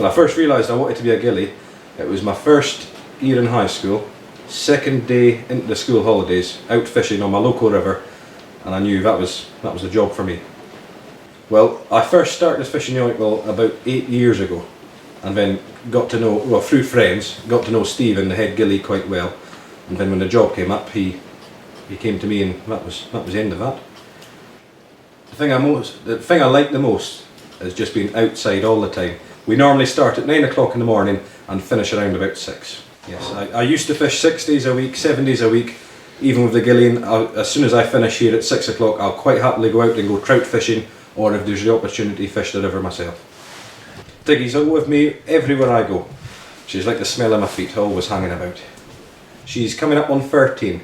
Well, I first realised I wanted to be a ghillie. It was my first year in high school, second day into the school holidays, out fishing on my local river, and I knew that was the job for me. Well, I first started fishing the Oakville about 8 years ago, and then got to know, well, through friends, got to know Stephen, the head ghillie, quite well. And then when the job came up, he came to me, and that was the end of that. The thing I like the most is just being outside all the time. We normally start at 9 o'clock in the morning and finish around about 6. Yes, I used to fish 6 days a week, 7 days a week, even with the ghillie. As soon as I finish here at 6 o'clock, I'll quite happily go out and go trout fishing, or if there's the opportunity, fish the river myself. Tiggy's out with me everywhere I go. She's like the smell of my feet, always hanging about. She's coming up on 13,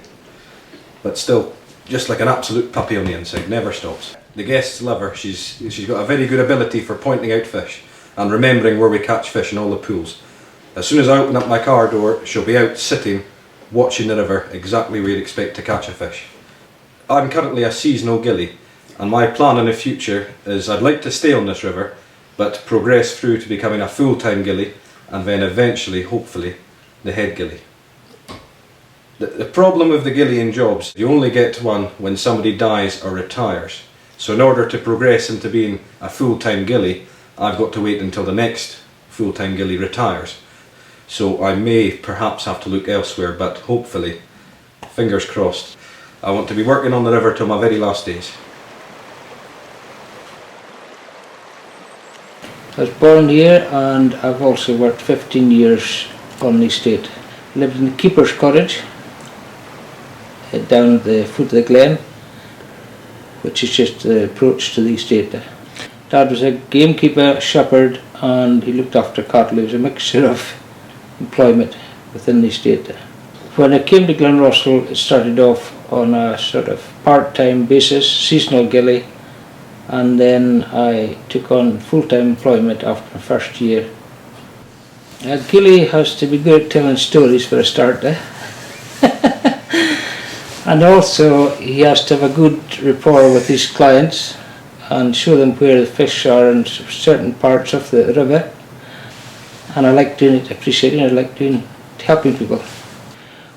but still just like an absolute puppy on the inside, never stops. The guests love her. She's got a very good ability for pointing out fish and remembering where we catch fish in all the pools. As soon as I open up my car door, she'll be out sitting, watching the river, exactly where you'd expect to catch a fish. I'm currently a seasonal ghillie, and my plan in the future is I'd like to stay on this river, but progress through to becoming a full-time ghillie, and then eventually, hopefully, the head ghillie. The problem with the ghillieing jobs, you only get one when somebody dies or retires. So in order to progress into being a full-time ghillie, I've got to wait until the next full-time ghillie retires. So I may perhaps have to look elsewhere, but hopefully, fingers crossed, I want to be working on the river till my very last days. I was born here, and I've also worked 15 years on the estate. Lived in the keeper's cottage down at the foot of the glen, which is just the approach to the estate. Dad was a gamekeeper, shepherd, and he looked after cattle. It was a mixture of employment within the estate. When I came to Glenrossall, it started off on a sort of part-time basis, seasonal ghillie, and then I took on full-time employment after my first year. A ghillie has to be good at telling stories for a start, and also he has to have a good rapport with his clients and show them where the fish are in certain parts of the river. And I like doing it, appreciating it, I like helping people.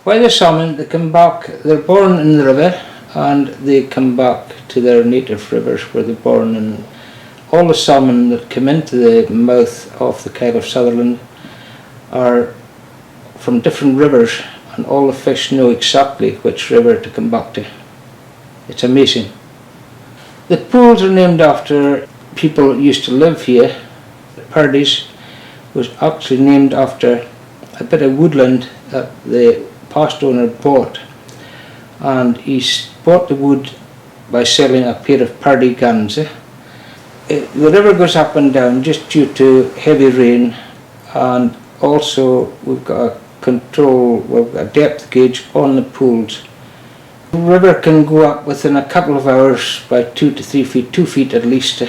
While they're salmon, they come back, they're born in the river, and they come back to their native rivers where they're born. And all the salmon that come into the mouth of the Tale of Sutherland are from different rivers, and all the fish know exactly which river to come back to. It's amazing. The pools are named after people that used to live here. The Purdy's was actually named after a bit of woodland that the past owner bought, and he bought the wood by selling a pair of Purdy guns. The river goes up and down just due to heavy rain, and also we've got a depth gauge on the pools. The river can go up within a couple of hours by 2 to 3 feet, 2 feet at least.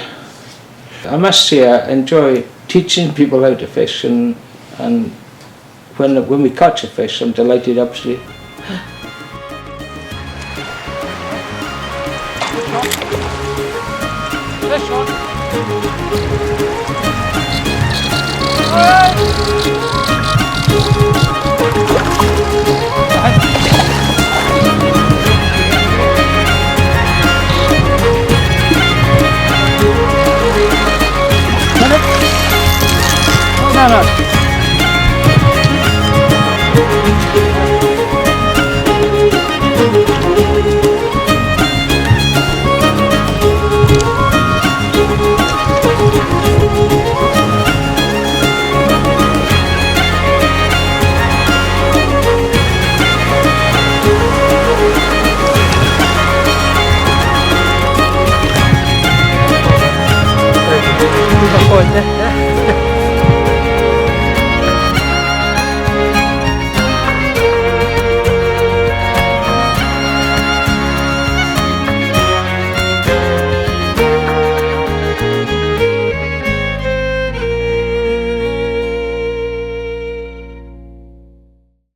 I must say I enjoy teaching people how to fish, and when we catch a fish, I'm delighted, absolutely. Fish on. Point,